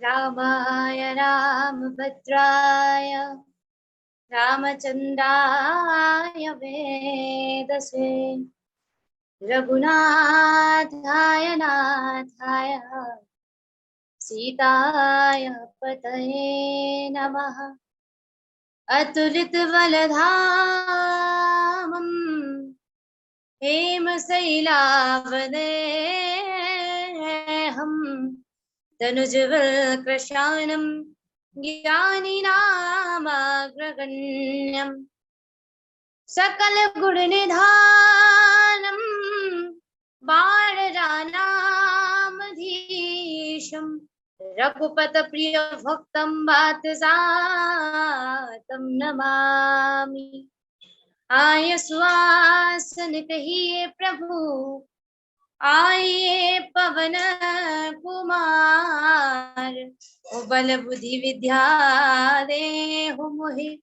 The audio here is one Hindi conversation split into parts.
रामाय रामभद्राय रामचन्द्राय वेदसे रघुनाथाय नाथाय सीताय पतये नमः। अतुलितबलधामं हेमशैलावदेहं तनुजवल्कृशानं ज्ञानिनामाग्रगण्यं सकलगुणनिधानं बाळरानामधीशं रघुपतप्रियभक्तं वातजातं नमामि। आय सुहासन कहिए प्रभु, आइए पवन कुमार, बल बुद्धि विद्या देहु मोहि,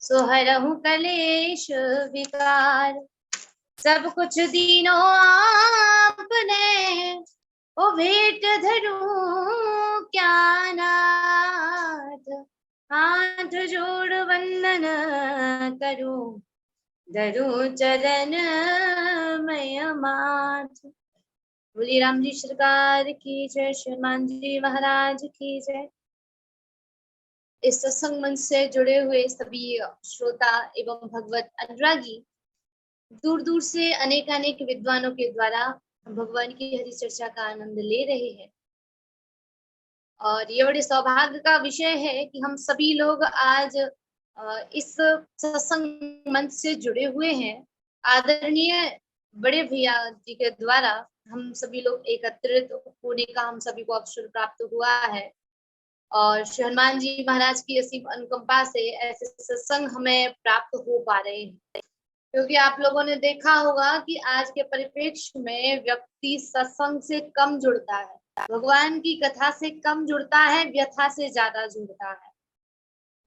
सोहरहु कलेश विकार। सब कुछ दीनो आपने, ओ भेंट धरू क्या नाथ। हाथ जोड़ वंदन करूं, धरू चरण मैं माथ। बोलिए राम जी सरकार की जय, हनुमान जी महाराज की जय। इस सत्संग मंच से जुड़े हुए सभी श्रोता एवं भगवत अनुरागी दूर दूर से अनेक विद्वानों के द्वारा भगवान की हरि चर्चा का आनंद ले रहे हैं। और ये बड़े सौभाग्य का विषय है कि हम सभी लोग आज इस सत्संग मंच से जुड़े हुए हैं। आदरणीय बड़े भैया जी के द्वारा हम सभी लोग एकत्रित होने का हम सभी को अवसर प्राप्त हुआ है। और श्री हनुमान जी महाराज की असीम अनुकंपा से ऐसे सत्संग हमें प्राप्त हो पा रहे हैं। क्योंकि आप लोगों ने देखा होगा कि आज के परिप्रेक्ष्य में व्यक्ति सत्संग से कम जुड़ता है, भगवान की कथा से कम जुड़ता है, व्यथा से ज्यादा जुड़ता है।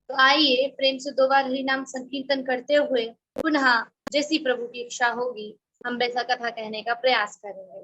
तो आइए प्रेम से 2 बार हरि नाम संकीर्तन करते हुए पुनः जैसी प्रभु की इच्छा होगी हम वैसा कथा कहने का प्रयास करेंगे।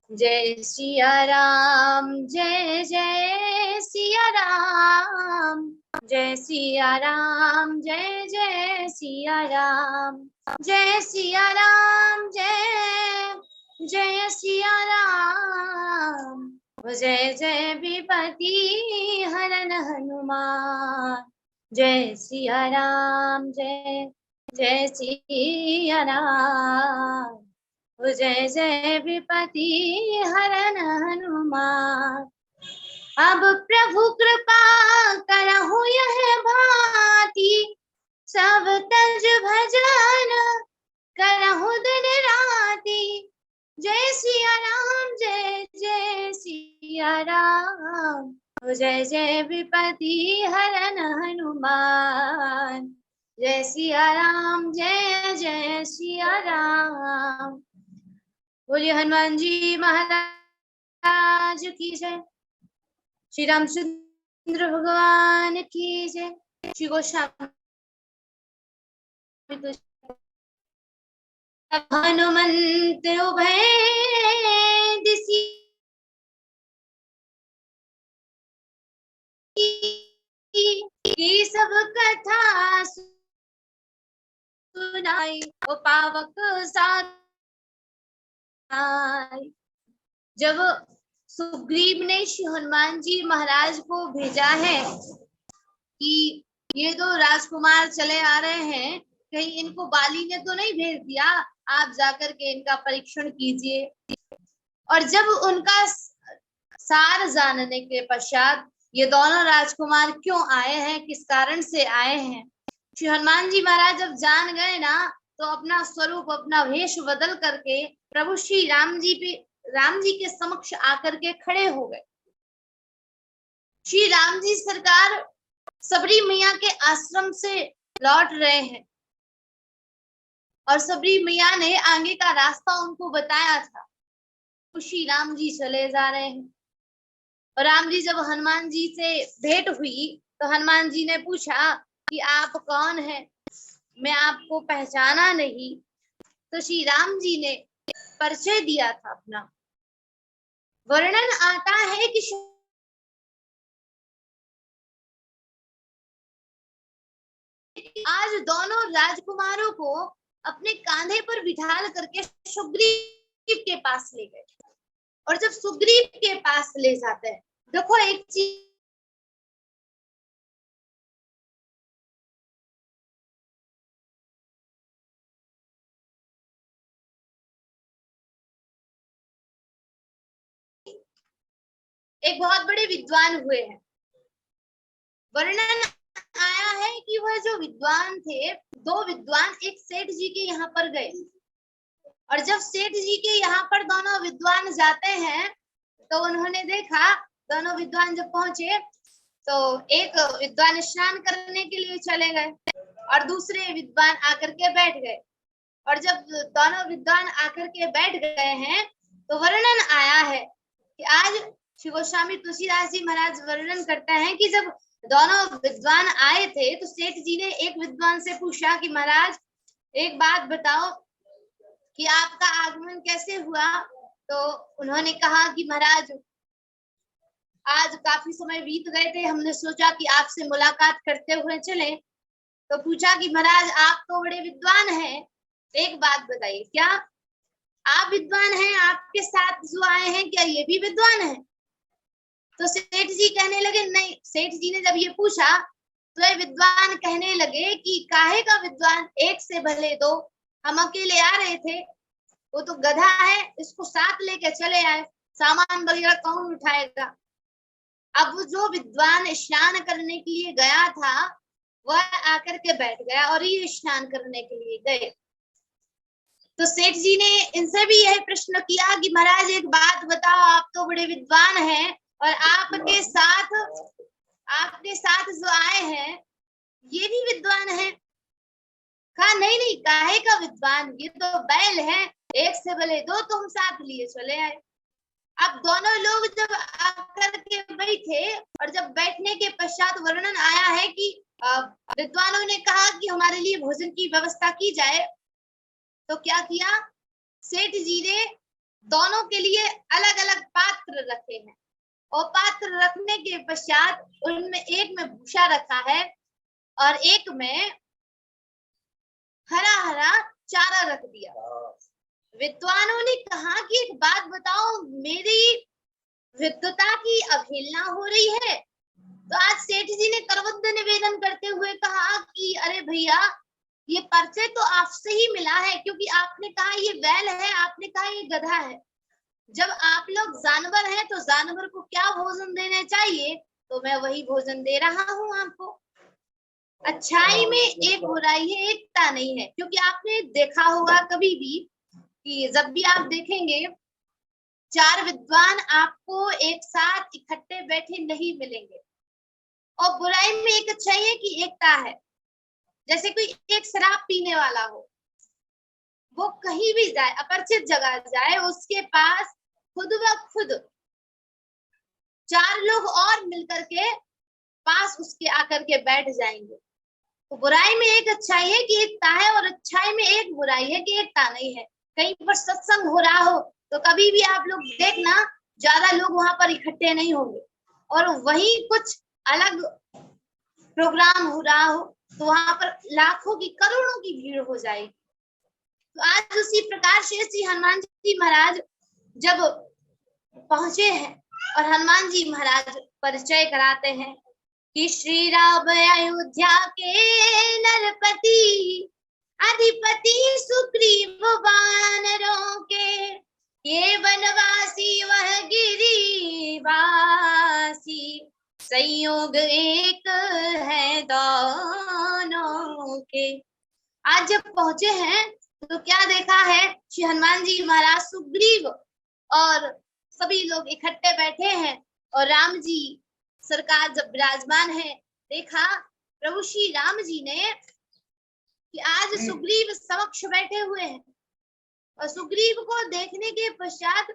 जय सिया राम, जय जय सिया राम, जय सिया राम, जय जय सिया राम, जय सिया राम, जय जय सिया राम, जय जय विपति हरन हनुमान। जय सिया राम, जय जय सिया राम, जय जय विपति हरन हनुमान। अब प्रभु कृपा करहु यह भांति, सब तज भजन करहु दिन राति। जय सिया राम, जय जय सिया राम, जय जय विपति हरन हनुमान। जय सिया राम, जय जय सिया राम। बोलिए हनुमान जी महाराज की जय, श्री रामचंद्र भगवान की जय, श्री गोस्वामी हनुमंत उभय दिसि की सब कथा सुनाई, ओ पावक साथ। जब सुग्रीव ने श्री हनुमान जी महाराज को भेजा है कि ये तो राजकुमार चले आ रहे हैं, कहीं इनको बाली ने तो नहीं भेज दिया, आप जाकर के इनका परीक्षण कीजिए। और जब उनका सार जानने के पश्चात ये दोनों राजकुमार क्यों आए हैं, किस कारण से आए हैं, श्री हनुमान जी महाराज जब जान गए ना, तो अपना स्वरूप, अपना वेश बदल करके प्रभु श्री राम जी के समक्ष आकर के खड़े हो गए। श्री राम जी सरकार सबरी मैया के आश्रम से लौट रहे हैं और सबरी मैया ने आगे का रास्ता उनको बताया था। तो श्री राम जी चले जा रहे हैं और राम जी जब हनुमान जी से भेंट हुई तो हनुमान जी ने पूछा कि आप कौन हैं, मैं आपको पहचाना नहीं। तो श्री राम जी ने परिचय दिया था अपना। वर्णन आता है कि आज दोनों राजकुमारों को अपने कांधे पर बिठा करके सुग्रीव के पास ले गए। और जब सुग्रीव के पास ले जाते हैं, देखो एक चीज एक बहुत बड़े विद्वान हुए हैं। वर्णन आया है कि वह जो विद्वान थे, दो विद्वान एक सेठ जी के यहाँ पर गए और जब सेठ जी के यहाँ पर दोनों विद्वान जाते हैं तो उन्होंने देखा, दोनों विद्वान जब पहुंचे तो एक विद्वान स्नान करने के लिए चले गए और दूसरे विद्वान आकर के बैठ गए। और जब दोनों विद्वान आकर के बैठ गए हैं तो वर्णन आया है कि आज श्री गोस्वामी तुलसीदास जी महाराज वर्णन करते हैं कि जब दोनों विद्वान आए थे तो सेठ जी ने एक विद्वान से पूछा कि महाराज एक बात बताओ कि आपका आगमन कैसे हुआ। तो उन्होंने कहा कि महाराज आज काफी समय बीत गए थे, हमने सोचा कि आपसे मुलाकात करते हुए चले। तो पूछा कि महाराज आप तो बड़े विद्वान हैं, एक बात बताइए, क्या आप विद्वान हैं, आपके साथ जो आए हैं क्या ये भी विद्वान हैं? तो सेठ जी कहने लगे नहीं। सेठ जी ने जब ये पूछा तो ये विद्वान कहने लगे कि काहे का विद्वान, एक से भले दो, हम अकेले आ रहे थे, वो तो गधा है, इसको साथ लेके चले आए, सामान वगैरह कौन उठाएगा। अब वो जो विद्वान स्नान करने के लिए गया था वह आकर के बैठ गया और ये स्नान करने के लिए गए। तो सेठ जी ने इनसे भी यह प्रश्न किया कि महाराज एक बात बताओ, आप तो बड़े विद्वान हैं और आपके साथ जो आए हैं ये भी विद्वान हैं। कहा नहीं नहीं, काहे का विद्वान, ये तो बैल है, एक से भले दो, तो हम साथ लिए चले आए। अब दोनों लोग जब आकर के बैठे और जब बैठने के पश्चात वर्णन आया है कि विद्वानों ने कहा कि हमारे लिए भोजन की व्यवस्था की जाए। तो क्या किया, सेठ जी ने दोनों के लिए अलग अलग पात्र रखे हैं और पात्र रखने के पश्चात उनमें एक में भूसा रखा है और एक में हरा हरा चारा रख दिया। विद्वानों ने कहा कि एक बात बताओ, मेरी विद्वता की अवहेलना हो रही है। तो आज सेठ जी ने करवद्ध निवेदन करते हुए कहा कि अरे भैया, ये परिचय तो आपसे ही मिला है, क्योंकि आपने कहा ये बैल है, आपने कहा ये गधा है। जब आप लोग जानवर हैं तो जानवर को क्या भोजन देना चाहिए, तो मैं वही भोजन दे रहा हूँ आपको। अच्छाई में एक बुराई है, एकता नहीं है। क्योंकि आपने देखा होगा कभी भी कि जब भी आप देखेंगे चार विद्वान आपको एक साथ इकट्ठे बैठे नहीं मिलेंगे। और बुराई में एक अच्छाई है कि एकता है। जैसे कोई एक शराब पीने वाला हो, वो कहीं भी जाए, अपरिचित जगह जाए, उसके पास खुद ब खुद चार लोग और मिलकर के पास उसके आकर के बैठ जाएंगे। तो बुराई में एक अच्छाई है कि एकता है और अच्छाई में एक बुराई है कि एकता नहीं है। कहीं पर सत्संग हो रहा हो तो कभी भी आप लोग देखना ज्यादा लोग वहां पर इकट्ठे नहीं होंगे, और वहीं कुछ अलग प्रोग्राम हो रहा हो तो वहां पर लाखों की करोड़ों की भीड़ हो जाएगी। तो आज उसी प्रकार शेष जी हनुमान जी महाराज जब पहुंचे हैं और हनुमान जी महाराज परिचय कराते हैं कि श्री राम अयोध्या के नरपति अधिपति सुग्रीव वानरों के, ये वनवासी वह गिरिवासी, संयोग एक है दोनों के। आज जब पहुंचे हैं तो क्या देखा है, श्री हनुमान जी महाराज सुग्रीव और सभी लोग इकट्ठे बैठे हैं और राम जी सरकार जब विराजमान है, देखा प्रभु श्री राम जी ने कि आज सुग्रीव समक्ष बैठे हुए हैं और सुग्रीव को देखने के पश्चात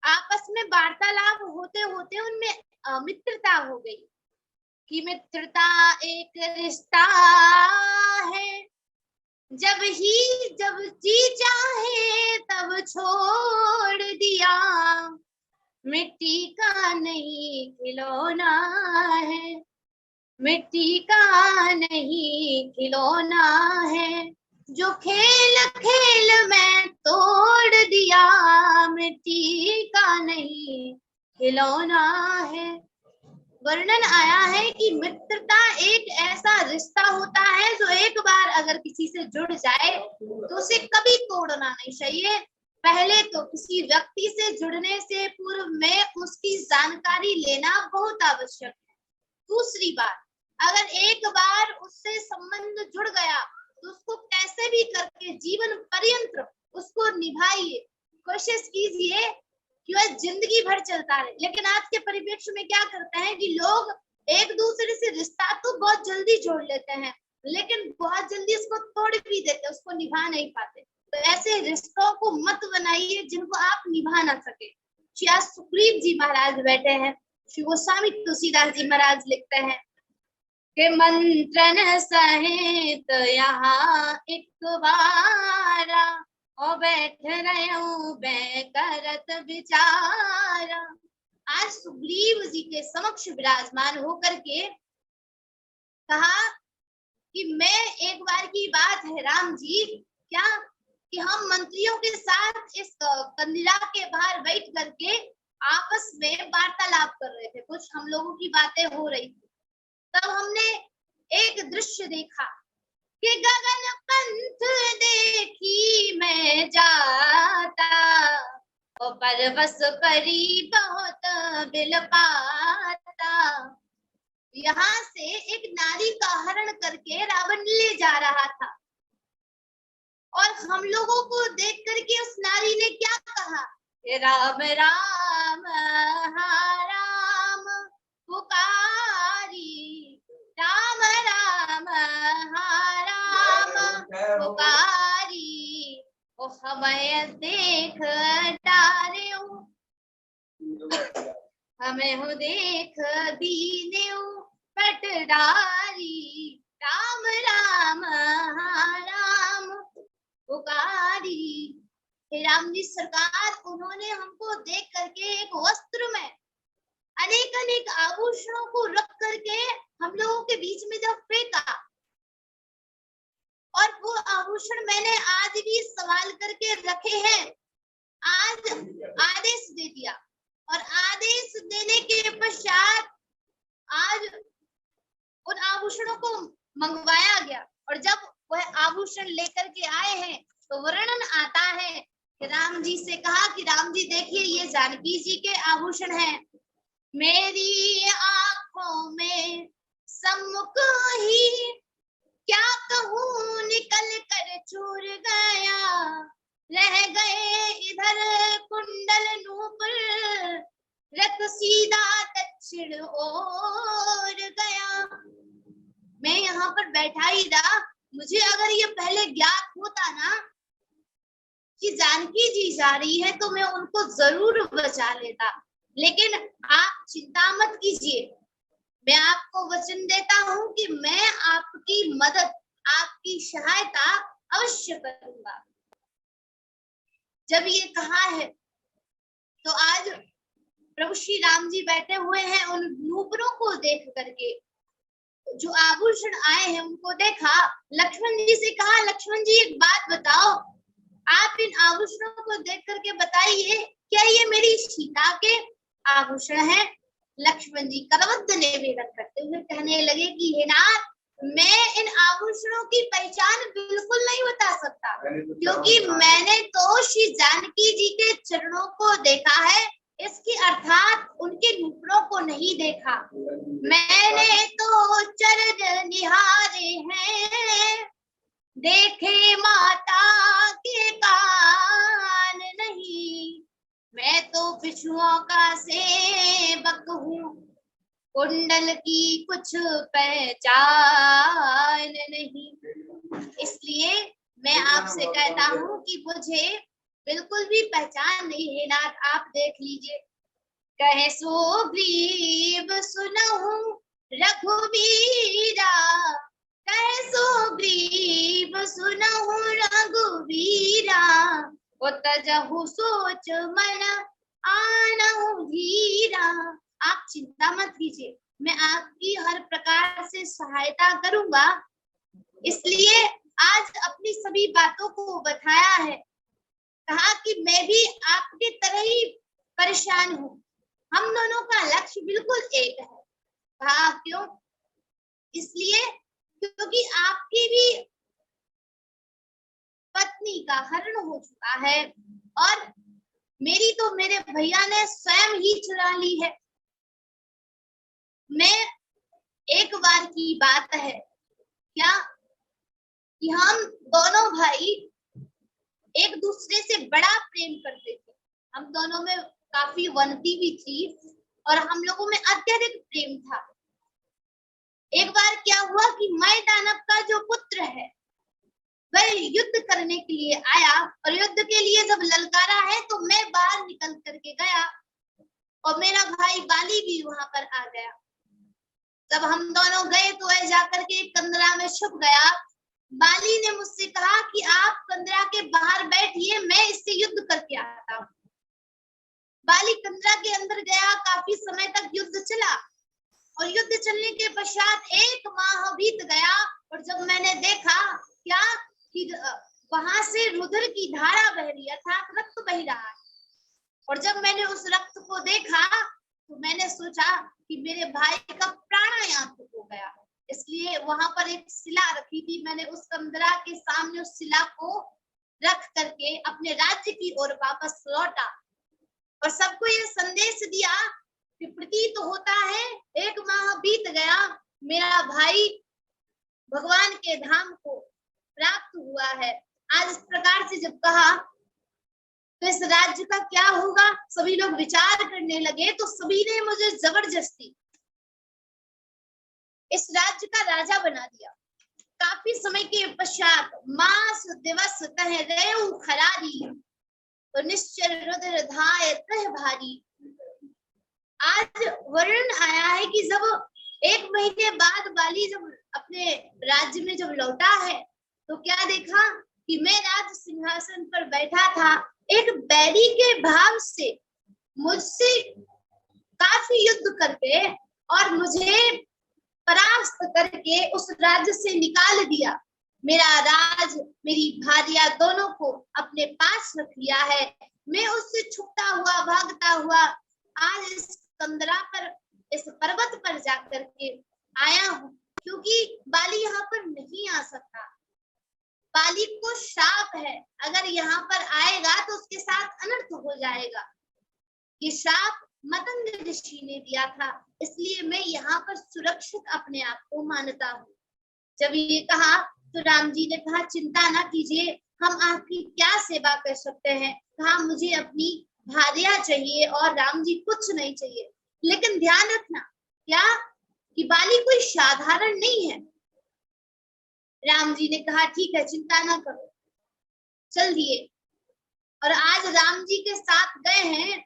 आपस में वार्तालाप होते होते उनमें मित्रता हो गई कि मित्रता एक रिश्ता है, जब जी चाहे तब छोड़ दिया, मिट्टी का नहीं खिलौना है, मिट्टी का नहीं खिलौना है, जो खेल खेल में तोड़ दिया, मिट्टी का नहीं खिलौना है। वर्णन आया है कि मित्रता एक ऐसा रिश्ता होता है जो एक बार अगर किसी से जुड़ जाए तो उसे कभी तोड़ना नहीं चाहिए। पहले तो किसी व्यक्ति से जुड़ने से पूर्व में उसकी जानकारी लेना बहुत आवश्यक है। दूसरी बात, अगर एक बार उससे संबंध जुड़ गया तो उसको कैसे भी करके जीवन पर्यंत उसको निभाइए, कोशिश कीजिए कि वह जिंदगी भर चलता रहे। लेकिन आज के परिप्रेक्ष्य में क्या करते हैं कि लोग एक दूसरे से रिश्ता तो बहुत जल्दी जोड़ लेते हैं लेकिन बहुत जल्दी उसको तोड़ भी देते हैं, उसको निभा नहीं पाते। तो ऐसे रिश्तों को मत बनाइए जिनको आप निभा ना सके। श्री सुग्रीव जी महाराज बैठे हैं, श्री गोस्वामी तुलसीदास जी महाराज लिखते हैं कि मंत्रन सहित यहाँ एक बारा और बैठ रहे करत विचारा। आज सुग्रीव जी के समक्ष विराजमान होकर के कहा कि मैं एक बार की बात है राम जी, क्या कि हम मंत्रियों के साथ इस कंदिला के बाहर बैठ करके आपस में वार्तालाप कर रहे थे, कुछ हम लोगों की बातें हो रही थी। तब हमने एक दृश्य देखा कि गगन पंथ देखी मैं जाता और परवश परी बहुत बिलपाता। यहाँ से एक नारी का हरण करके रावण ले जा रहा था और हम लोगों को देख करके उस नारी ने क्या कहा, राम राम राम पुकारी, राम राम राम पुकारी, ओ हमें देख डारे, हमें हो देख दीने पटडारी, राम राम राम पुकारी। राम जी सरकार, उन्होंने हमको देख करके एक वस्त्र में अनेक अनेक आभूषणों को रख करके हम लोगों के बीच में जब फेंका और वो आभूषण मैंने आज भी संभाल करके रखे हैं, आज आदेश दे दिया और आदेश देने के पश्चात आज उन आभूषणों को मंगवाया गया और जब वह आभूषण लेकर के आए हैं तो वर्णन आता है कि राम जी से कहा कि राम जी देखिए ये जानकी जी के आभूषण हैं, मेरी आंखों में सम्मुख ही क्या कहूँ निकल कर चूर गया, रह गए इधर कुंडल नूपुर, रथ सीधा दक्षिण ओर गया। मैं यहाँ पर बैठा ही रहा, मुझे अगर ये पहले ज्ञात होता ना कि जानकी जी जा रही है तो मैं उनको जरूर बचा लेता, लेकिन आप चिंता मत कीजिए, मैं आपको वचन देता हूं कि मैं आपकी मदद, आपकी सहायता अवश्य करूंगा। जब ये कहा है तो आज प्रभु श्री राम जी बैठे हुए हैं उन नूपुरों को देख करके जो आभूषण आए हैं उनको देखा, लक्ष्मण जी से कहा, लक्ष्मण जी एक बात बताओ, आप इन आभूषणों को देख करके बताइए, क्या ये मेरी सीता के आभूषण हैं? लक्ष्मण जी करवत निवेदन करते हुए कहने लगे कि हे नाथ, मैं इन आभूषणों की पहचान बिल्कुल नहीं बता सकता, क्योंकि मैंने तो श्री जानकी जी के चरणों को देखा है, इसके अर्थात उनके नूपुरों को नहीं देखा। मैंने तो चरण निहारे हैं, देखे माता के कान नहीं। मैं तो बिछुओं का सेवक हूँ, कुंडल की कुछ पहचान नहीं। इसलिए मैं आपसे कहता हूँ कि मुझे बिल्कुल भी पहचान नहीं है नाथ, आप देख लीजिए। कहे सुग्रीव सुनहु रघुवीरा, कहे सुग्रीव सुनहु रघुवीरा, उतजहु सोच मन आनहु धीरा। आप चिंता मत कीजिए, मैं आपकी हर प्रकार से सहायता करूंगा। इसलिए आज अपनी सभी बातों को बताया है, कहा कि मैं भी आपकी तरह ही परेशान हूँ, हम दोनों का लक्ष्य बिल्कुल एक है। कहा क्यों? इसलिए क्योंकि आपकी भी पत्नी का हरण हो चुका है और मेरी तो मेरे भैया ने स्वयं ही चुरा ली है। मैं एक बार की बात है क्या कि हम दोनों भाई एक दूसरे से बड़ा प्रेम करते थे, हम दोनों में काफी वनती भी थी और हम लोगों में अत्यधिक प्रेम था। एक बार क्या हुआ कि मैं दानव का जो पुत्र है वह युद्ध करने के लिए आया और युद्ध के लिए जब ललकारा है तो मैं बाहर निकल करके गया और मेरा भाई बाली भी वहां पर आ गया। जब हम दोनों गए तो वह जाकर के कंदरा में छुप गया। बाली ने मुझसे कहा कि आप कंदरा के बाहर बैठिए, मैं इससे युद्ध करके आता हूँ। बाली कंदरा के अंदर गया, काफी समय तक युद्ध चला और युद्ध चलने के पश्चात 1 माह बीत गया और जब मैंने देखा क्या कि वहां से रुधिर की धारा बह रही है, रक्त बह रहा है, और जब मैंने उस रक्त को देखा तो मैंने सोचा कि मेरे भाई का प्राणायाम हो गया है। इसलिए वहां पर एक शिला रखी थी, मैंने उस कंदरा के सामने उस शिला को रख करके अपने राज्य की ओर वापस लौटा और सबको ये संदेश दिया कि प्रतीत होता है 1 माह बीत गया, मेरा भाई भगवान के धाम को प्राप्त हुआ है। आज इस प्रकार से जब कहा तो इस राज्य का क्या होगा, सभी लोग विचार करने लगे तो सभी ने मुझे जबरदस्ती इस राज्य का राजा बना दिया। काफी समय के पश्चात मास दिवस तह रेउ खरारी, तो निश्चर रुद्र धाय तह भारी। आज वर्णन आया है कि जब 1 महीने बाद बाली जब अपने राज्य में जब लौटा है तो क्या देखा कि मैं राज सिंहासन पर बैठा था, एक बैरी के भाव से मुझसे काफी युद्ध करके और मुझे परास्त करके उस राज्य से निकाल दिया। मेरा राज, मेरी भार्या दोनों को अपने पास रख लिया है। मैं उससे छुपता हुआ भागता हुआ आज इस कंदरा पर, इस पर्वत पर जाकर के आया हूँ, क्योंकि बाली यहाँ पर नहीं आ सकता। बाली को शाप है, अगर यहाँ पर आएगा तो उसके साथ अनर्थ हो जाएगा। ये शाप मतंग ऋषि ने दिया था, इसलिए मैं यहाँ पर सुरक्षित अपने आप को मानता हूँ। जब ये कहा तो राम जी ने कहा चिंता ना कीजिए, हम आपकी क्या सेवा कर सकते हैं। कहा मुझे अपनी भार्या चाहिए और राम जी कुछ नहीं चाहिए, लेकिन ध्यान रखना क्या कि बाली कोई साधारण नहीं है। राम जी ने कहा ठीक है, चिंता ना करो, चल दिए। और आज राम जी के साथ गए हैं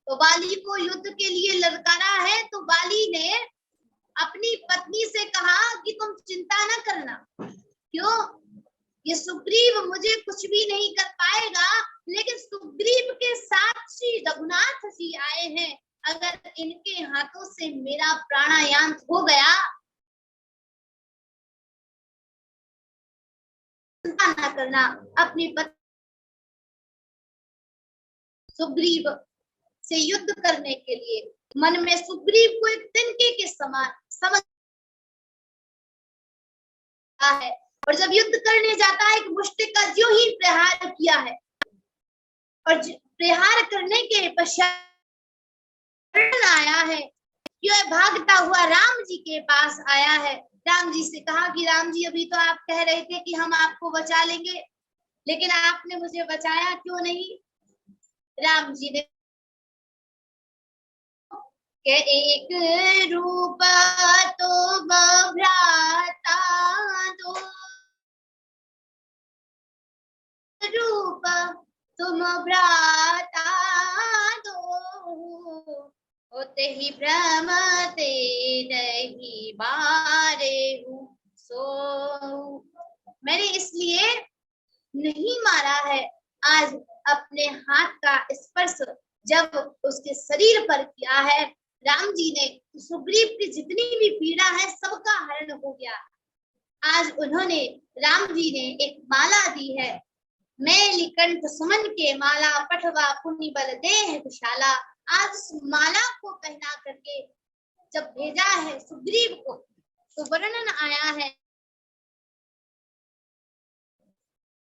तो बाली को युद्ध के लिए ललकारा है, तो बाली ने अपनी पत्नी से कहा कि तुम चिंता ना करना, क्यों, ये सुग्रीव मुझे कुछ भी नहीं कर पाएगा, लेकिन सुग्रीव के साथ श्री रघुनाथ जी आए हैं, अगर इनके हाथों से मेरा प्राणायाम हो गया चिंता न करना। अपनी पत्नी सुग्रीव से युद्ध करने के लिए मन में सुग्रीव को एक तिनके के समान समझ है, और जब युद्ध करने जाता है, एक मुष्टि का जो ही प्रहार किया है, और प्रहार करने के पश्चात आया है, यह भागता हुआ राम जी के पास आया है। राम जी से कहा कि राम जी, अभी तो आप कह रहे थे कि हम आपको बचा लेंगे, लेकिन आपने मुझे बचाया क्यों नहीं? राम जी ने के एक रूप तो भ्राता दो, रूप तुम भ्राता दो, होते ही भ्रम ते नहीं मारे हूँ सो। मैंने इसलिए नहीं मारा है। आज अपने हाथ का स्पर्श जब उसके शरीर पर किया है, राम जी ने, सुग्रीव की जितनी भी पीड़ा है सबका हरण हो गया। आज उन्होंने, राम जी ने एक माला दी है, मैं कंठ सुमन के माला, पठवा पुण्य बल देह विशाला। आज उस माला को पहना करके जब भेजा है सुग्रीव को, तो वर्णन आया है,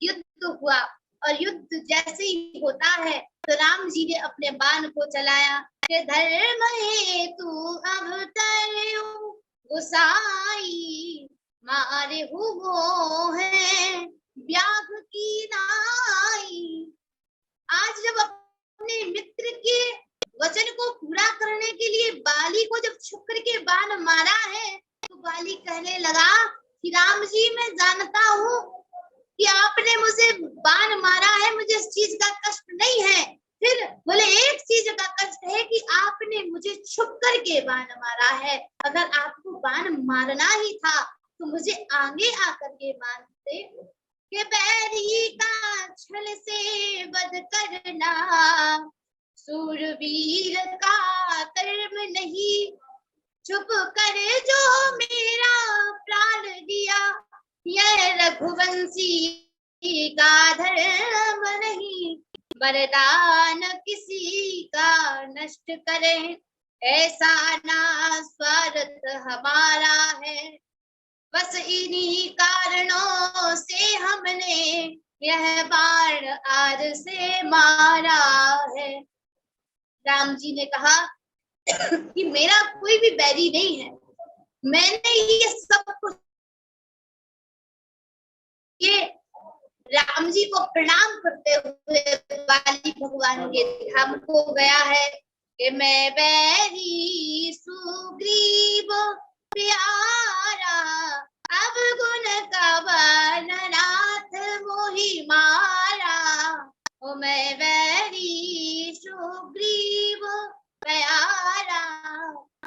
युद्ध हुआ, और युद्ध जैसे ही होता है तो राम जी ने अपने बाण को चलाया कि धर्म हेतु अब तरऊ गुसाई, मारे वो है व्याघ की नाई। आज जब अपने मित्र के वचन को पूरा करने के लिए बाली को जब छुप करके बाण मारा है, तो बाली कहने लगा कि राम जी, मैं जानता हूँ कि आपने मुझे बाण मारा है, मुझे इस चीज का कष्ट नहीं है, फिर बोले एक चीज का कष्ट है कि आपने मुझे छुप करके बाण मारा है। अगर आपको बाण मारना ही था तो मुझे आगे आकर के मारते कि बैरी का छल से वध करना सूरवीर का कर्म नहीं, चुप कर जो मेरा प्राण दिया, यह रघुवंशी का धर्म नहीं, वरदान किसी का नष्ट करें, ऐसा ना स्वार्थ हमारा है, बस इन्हीं कारणों से हमने यह बाण आज से मारा है। राम जी ने कहा कि मेरा कोई भी बैरी नहीं है, मैंने ये सब कुछ, ये राम जी को प्रणाम करते हुए बाली भगवान के धाम को गया है कि मैं बैरी सुग्रीव प्यारा, अब गुण कवन नाथ मोहि मारा, ओ मैं बैरी सुग्रीव प्यारा।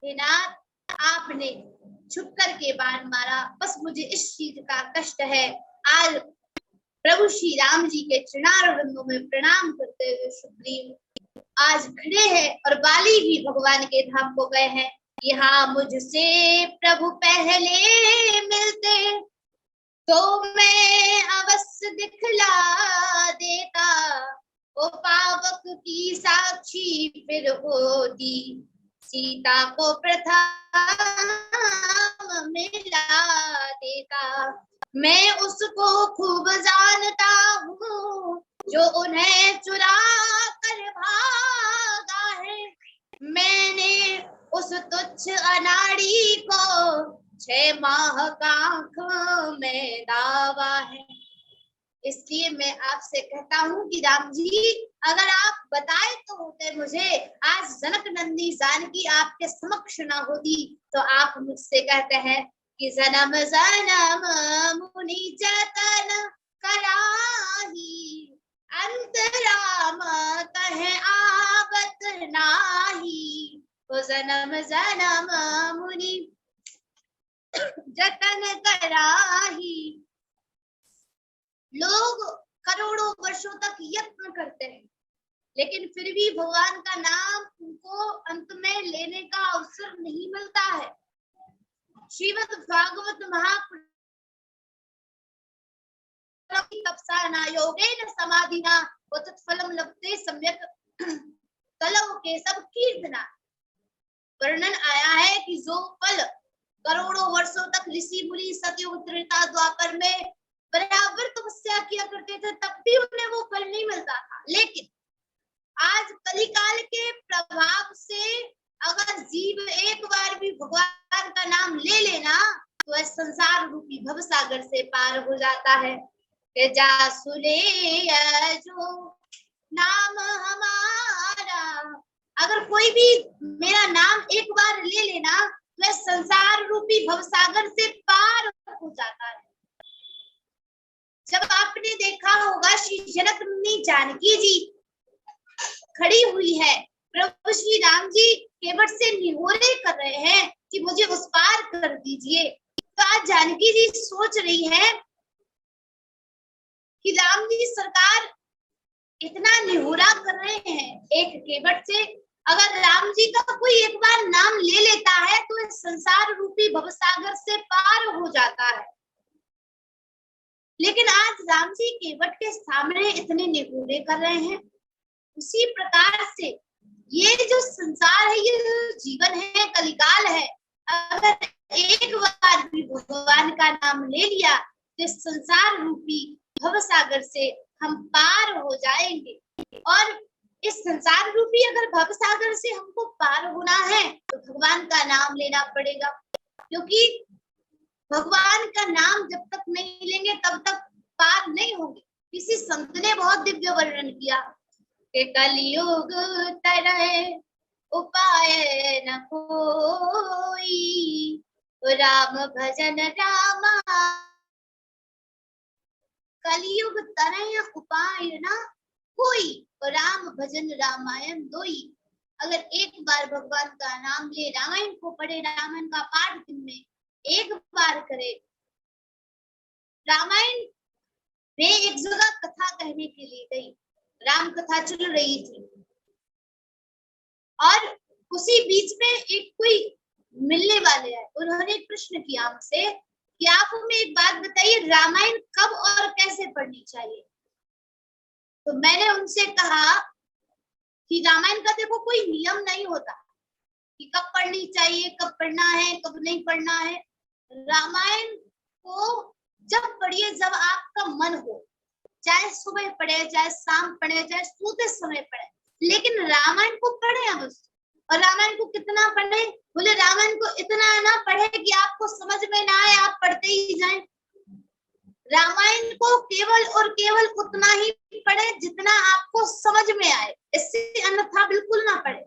हे नाथ, आपने छुप करके बाण मारा, बस मुझे इस चीज का कष्ट है। आज प्रभु श्री राम जी के चरणारविंदों में प्रणाम करते हुए सुग्रीव आज खड़े हैं, और बाली भी भगवान के धाम को गए हैं। यहाँ मुझसे प्रभु पहले मिलते तो मैं अवश्य दिखला देता, ओ पावक की साक्षी फिर होती, सीता को प्रथम मिला देता। मैं उसको खूब जानता हूँ जो उन्हें चुरा कर भागा है, मैंने उस तुच्छ अनाड़ी को 6 माह का आंख में दावा है। इसलिए मैं आपसे कहता हूँ कि राम जी, अगर आप बताए तो होते मुझे, आज जनक नंदी जानकी आपके समक्ष ना होती, तो आप मुझसे कहते हैं कि जन्म जन्म मुनि जतन कराही, अंतराम कहे आवत नाही, तो जन्म जन्म मुनि जतन कराही। लोग करोड़ों वर्षों तक यत्न करते हैं, लेकिन फिर भी भगवान का नाम उनको अंत में लेने का अवसर नहीं मिलता है। श्रीमद् भागवत महापुराण तपसा न योगेन समाधिना तत्फलम लभते सम्यक कलौ के सब कीर्तना। वर्णन आया है कि जो फल करोड़ों वर्षों तक ऋषि मुनि सतयुग त्रेता द्वापर में बराबर तपस्या किया करते थे तब भी उन्हें वो फल नहीं मिलता था, लेकिन आज कलिकाल के प्रभाव से अगर जीव एक बार भी भगवान का नाम ले लेना तो इस संसार रूपी भव सागर से पार हो जाता है। जा सुने जो नाम हमारा, अगर कोई भी मेरा नाम एक बार ले लेना तो इस संसार रूपी भव सागर से पार हो जाता है। जब आपने देखा होगा श्री जनक जानकी जी खड़ी हुई है, प्रभु श्री राम जी केवट से निहोरे कर रहे हैं कि मुझे उस पार कर दीजिए, तो आज जानकी जी सोच रही है कि राम जी सरकार इतना निहोरा कर रहे हैं एक केवट से, अगर राम जी का कोई एक बार नाम ले लेता है तो इस संसार रूपी भवसागर से पार हो जाता है। लेकिन आज राम जी केवट के सामने इतने निहोरे कर रहे हैं। उसी प्रकार से ये जो संसार है, ये जो जीवन है, कलिकाल है, अगर एक बार भी भगवान का नाम ले लिया तो इस संसार रूपी भवसागर से हम पार हो जाएंगे। और इस संसार रूपी अगर भवसागर से हमको पार होना है तो भगवान का नाम लेना पड़ेगा, क्योंकि भगवान का नाम जब तक नहीं लेंगे तब तक पार नहीं होंगे। किसी संत ने बहुत दिव्य वर्णन किया कि कलयुग तरह उपाय न कोई, राम भजन रामा। कलयुग तरह उपाय न कोई, राम भजन रामायण दोई। अगर एक बार भगवान का नाम ले, रामायण को पढ़े, रामायण का पाठ दिन में एक बार करे। रामायण में एक जगह कथा कहने के लिए गई, राम कथा चल रही थी और उसी बीच में एक कोई मिलने वाले आए। उन्होंने प्रश्न किया हमसे कि आप हमें एक बात बताइए, रामायण कब और कैसे पढ़नी चाहिए। तो मैंने उनसे कहा कि रामायण का देखो कोई नियम नहीं होता कि कब पढ़नी चाहिए, कब पढ़ना है, कब नहीं पढ़ना है। रामायण को जब पढ़िए जब आपका मन हो, चाहे सुबह पढ़े, चाहे शाम पढ़े, चाहे सोते समय पढ़े, लेकिन रामायण को पढ़े आप। और रामायण को कितना पढ़े? बोले रामायण को इतना ना पढ़े कि आपको समझ में ना आए, आप पढ़ते ही जाएं। रामायण को केवल और केवल उतना ही पढ़े जितना आपको समझ में आए, इससे अन्यथा बिल्कुल ना पढ़े।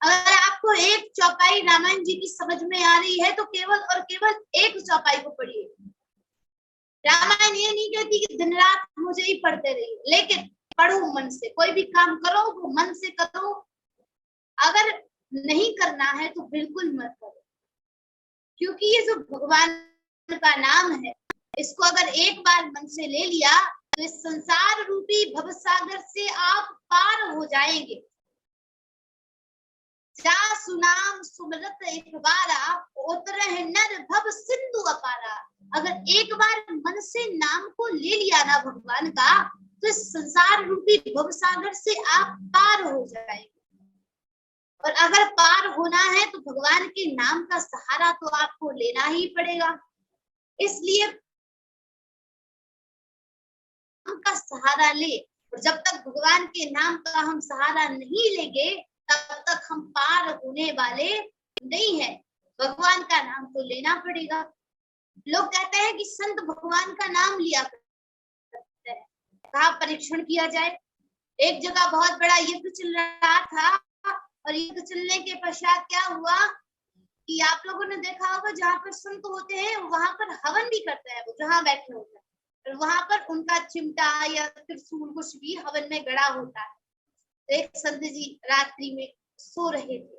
अगर आपको एक चौपाई रामायण जी की समझ में आ रही है तो केवल और केवल एक चौपाई को पढ़िए। रामायण ये नहीं कहती कि दिन रात मुझे ही पढ़ते रहिए, लेकिन पढ़ो मन से। कोई भी काम करो वो मन से करो, अगर नहीं करना है तो बिल्कुल मत करो, क्योंकि ये जो भगवान का नाम है, इसको अगर एक बार मन से ले लिया तो इस संसार रूपी भवसागर से आप पार हो जाएंगे। जा सुनाम सुमरत एक बारा, उतरह नर भव सिंधु अपारा। अगर एक बार मन से नाम को ले लिया ना भगवान का, तो इस संसार रूपी भवसागर से आप पार हो जाएंगे। और अगर पार होना है तो भगवान के नाम का सहारा तो आपको लेना ही पड़ेगा। इसलिए नाम का सहारा ले, और जब तक भगवान के नाम का हम सहारा नहीं लेंगे तब तक हम पार होने वाले नहीं है। भगवान का नाम तो लेना पड़ेगा। लोग कहते हैं कि संत भगवान का नाम लिया करते हैं, कहा परीक्षण किया जाए। एक जगह बहुत बड़ा युद्ध चल रहा था और युद्ध चलने के पश्चात क्या हुआ कि आप लोगों ने देखा होगा जहाँ पर संत होते हैं वहां पर हवन भी करते हैं, वो जहाँ बैठे होते हैं, और वहां पर उनका चिमटा या त्रिशूल कुछ भी हवन में गड़ा होता है। तो एक संत जी रात्रि में सो रहे थे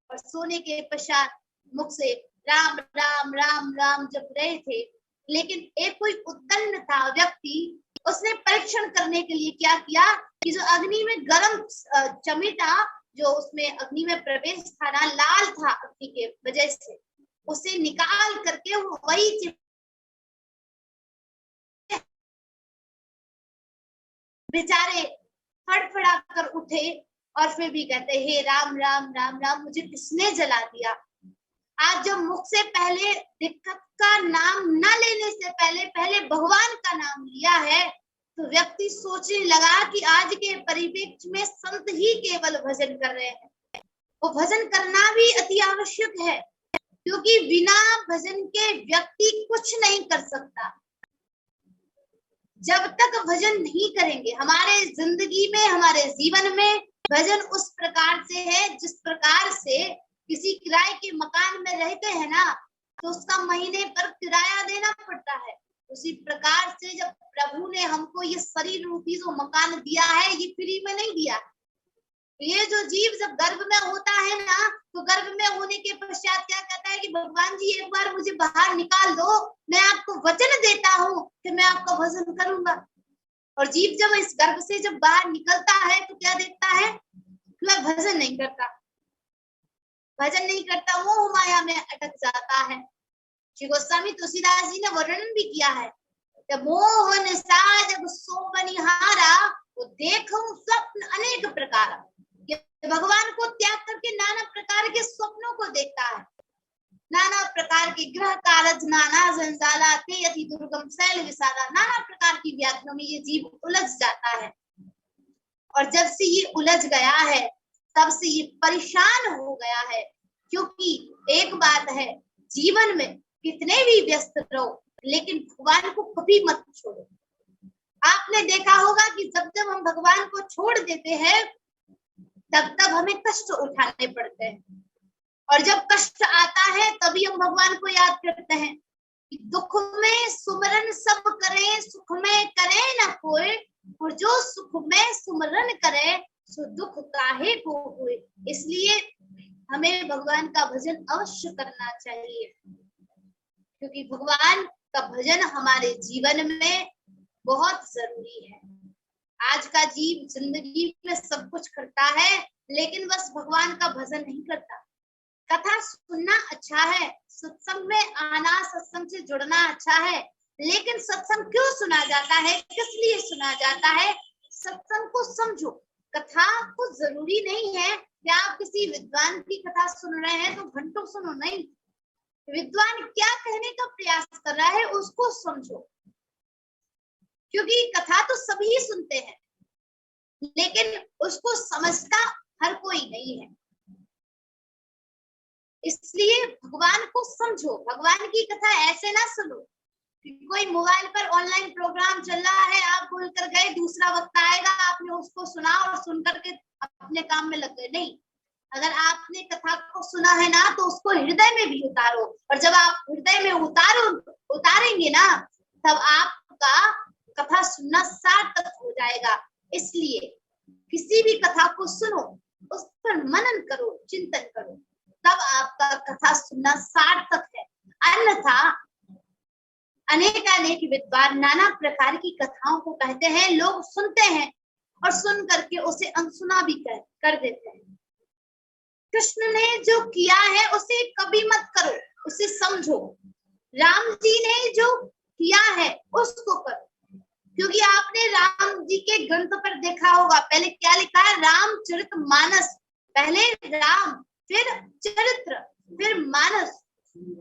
और सोने के पश्चात मुख से राम राम राम राम जप रहे थे, लेकिन एक कोई उत्तन्न था व्यक्ति, उसने परीक्षण करने के लिए क्या किया कि जो अग्नि में गर्म चमेटा जो उसमें अग्नि में प्रवेश था ना, लाल था अग्नि के वजह से, उसे निकाल करके वो वही बेचारे फड़फड़ा कर उठे और फिर भी कहते हे राम राम राम राम, मुझे किसने जला दिया। आज जब मुख से पहले दिक्कत का नाम न लेने से पहले पहले भगवान का नाम लिया है, तो व्यक्ति सोचने लगा कि आज के परिप्रेक्ष्य में संत ही केवल भजन कर रहे हैं। वो भजन करना भी अति आवश्यक है, क्योंकि बिना भजन के व्यक्ति कुछ नहीं कर सकता। जब तक भजन नहीं करेंगे, हमारे जिंदगी में, हमारे जीवन में भजन उस प्रकार से है जिस प्रकार से किसी किराए के मकान में रहते हैं ना, तो उसका महीने पर किराया देना पड़ता है। उसी प्रकार से जब प्रभु ने हमको ये शरीर रूपी जो मकान दिया है, ये फ्री में नहीं दिया। ये जो जीव जब गर्भ में होता है ना, तो गर्भ में होने के पश्चात क्या कहता है कि भगवान जी एक बार मुझे बाहर निकाल दो, मैं आपको वचन देता हूँ कि मैं आपका भजन करूंगा। और जीव जब इस गर्भ से जब बाहर निकलता है तो क्या देखता है, मैं भजन नहीं करता, भजन नहीं करता, मोह माया में अटक जाता है। श्री गोस्वामी तुलसीदास जी ने वर्णन भी किया है, मोहन साजग सो बनिहारा, वो देखूं स्वप्न अनेक प्रकार। भगवान को त्याग करके नाना प्रकार के स्वप्नों को देखता है, नाना प्रकार के ग्रह कारज, नाना जंजाला ते अति दुर्गम शैल विसारा, नाना प्रकार की व्याधियों में ये जीव उलझ जाता है। और जब से ये उलझ गया है, तब से ये परेशान हो गया है। क्योंकि एक बात है, जीवन में कितने भी व्यस्त रहो, लेकिन भगवान को कभी मत छोड़ो। आपने देखा होगा कि जब जब हम भगवान को छोड़ देते हैं, तब तब हमें कष्ट उठाने पड़ते हैं। और जब कष्ट आता है तभी हम भगवान को याद करते हैं। दुख में सुमरन सब करे, सुख में करे न कोई, और जो सुख में सुमरन करे सो दुख काहे को हुए। इसलिए हमें भगवान का भजन अवश्य करना चाहिए, क्योंकि भगवान का भजन हमारे जीवन में बहुत जरूरी है। आज का जीव जिंदगी में सब कुछ करता है, लेकिन बस भगवान का भजन नहीं करता। कथा सुनना अच्छा है, सत्संग में आना, सत्संग से जुड़ना अच्छा है, लेकिन सत्संग क्यों सुना जाता है, किस लिए सुना जाता है, सत्संग को समझो। कथा को जरूरी नहीं है कि आप किसी विद्वान की कथा सुन रहे हैं तो घंटों सुनो, नहीं। विद्वान क्या कहने का प्रयास कर रहा है उसको समझो, क्योंकि कथा तो सभी सुनते हैं, लेकिन उसको समझता हर कोई नहीं है। इसलिए भगवान को समझो, भगवान की कथा ऐसे ना सुनो कि कोई मोबाइल पर ऑनलाइन प्रोग्राम चल रहा है, आप बोल कर गए, दूसरा वक्त आएगा, आपने उसको सुना और सुन करके अपने काम में लग गए। नहीं, अगर आपने कथा को सुना है ना, तो उसको हृदय में भी उतारो, और जब आप हृदय में उतारेंगे ना, तब आपका कथा सुनना सार्थक हो जाएगा। इसलिए किसी भी कथा को सुनो, उस पर मनन करो, चिंतन करो, तब आपका कथा सुनना सार्थक है। अन्यथा अनेकानेक विद्वान नाना प्रकार की कथाओं को कहते हैं, लोग सुनते हैं और सुन करके उसे अनसुना भी कर देते हैं। कृष्ण ने जो किया है उसे कभी मत करो, उसे समझो। राम जी ने जो किया है उसको करो, क्योंकि आपने राम जी के ग्रंथ पर देखा होगा, पहले क्या लिखा है, रामचरितमानस। पहले राम, फिर चरित्र, फिर मानस।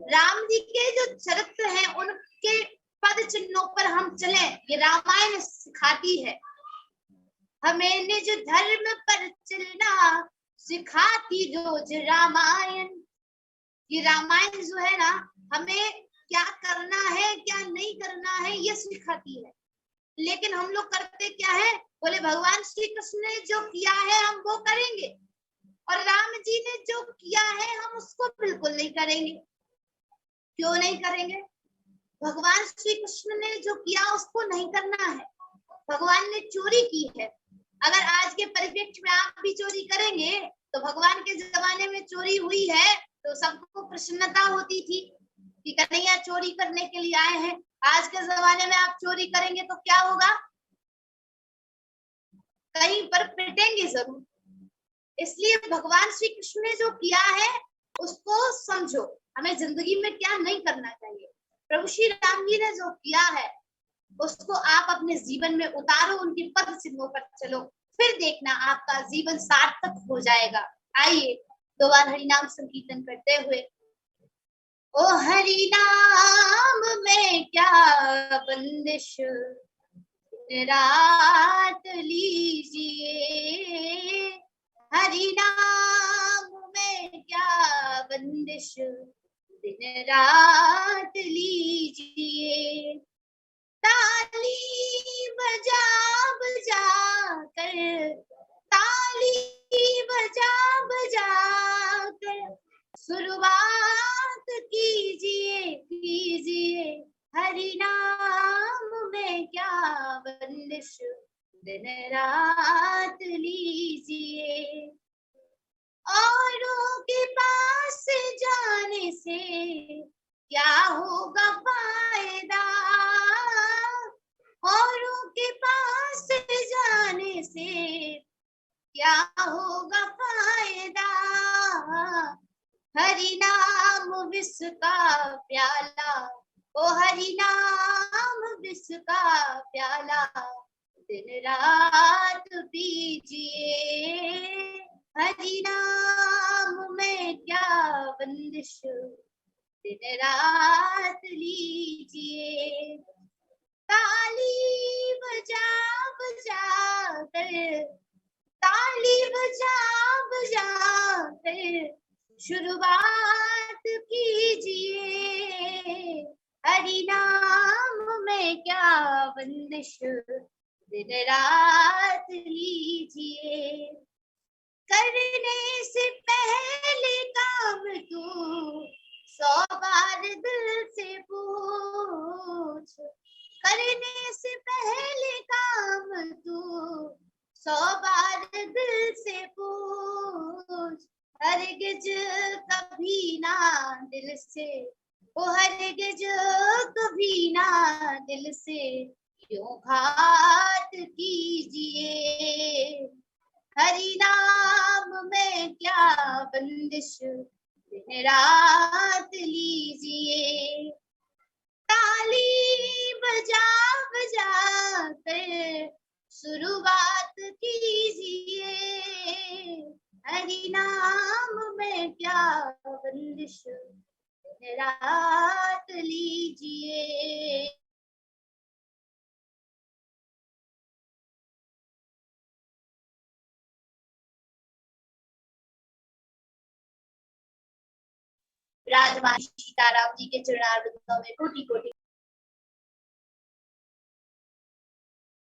राम जी के जो चरित्र हैं उनके पद चिन्हों पर हम चले, ये रामायण सिखाती है हमें। निज धर्म पर चलना सिखाती रोज रामायण। ये रामायण जो है ना, हमें क्या करना है क्या नहीं करना है ये सिखाती है। लेकिन हम लोग करते क्या है, बोले भगवान श्री कृष्ण ने जो किया है हम वो करेंगे, और राम जी ने जो किया है हम उसको बिल्कुल नहीं करेंगे। क्यों नहीं करेंगे? भगवान श्री कृष्ण ने जो किया उसको नहीं करना है। भगवान ने चोरी की है, अगर आज के परिप्रेक्ष्य में आप भी चोरी करेंगे, तो भगवान के जमाने में चोरी हुई है तो सबको प्रसन्नता होती थी कि कन्हैया चोरी करने के लिए आए हैं। आज के जमाने में आप चोरी करेंगे तो क्या होगा, कहीं पर पिटेंगे जरूर। इसलिए भगवान श्री कृष्ण ने जो किया है उसको समझो, हमें जिंदगी में क्या नहीं करना चाहिए। प्रभु श्री राम जी ने जो किया है उसको आप अपने जीवन में उतारो, उनके पद चिन्हों पर चलो, फिर देखना आपका जीवन सार्थक हो जाएगा। आइए दो बार हरि नाम संकीर्तन करते हुए, ओ हरि नाम में क्या बंदिश, रात लीजिए, हरि नाम में क्या बंदिश, दिन रात लीजिए, ताली बजा बजा कर, ताली बजा बजा कर शुरुआत कीजिए कीजिए, हरि नाम में क्या बंदिश, दिन रात लीजिए, औरों के पास जाने से क्या होगा फायदा, औरों के पास जाने से क्या होगा फायदा, हरि नाम विष का प्याला, ओ हरि नाम विष का प्याला, दिन रात पीजिए, हरि नाम में क्या बंदिश, दिन रात लीजिए, ताली बजा बजा कर, ताली बजा बजा कर शुरुआत कीजिए, हरि नाम में क्या बंदिश, दिन रात लीजिए, करने से पहले काम तू 100 बार दिल से पूछ, करने से पहले काम तू 100 बार दिल से पूछ, हरगिज कभी ना दिल से, ओ हरगिज कभी ना दिल से क्यों घात कीजिए, हरि नाम में क्या बंदिश, दिन रात लीजिए, ताली बजा बजा कर शुरुआत कीजिए, हरि नाम में क्या बंदिश, दिन रात लीजिए। राजमाता सीताराम जी के चरणारविंदों में कोटि कोटि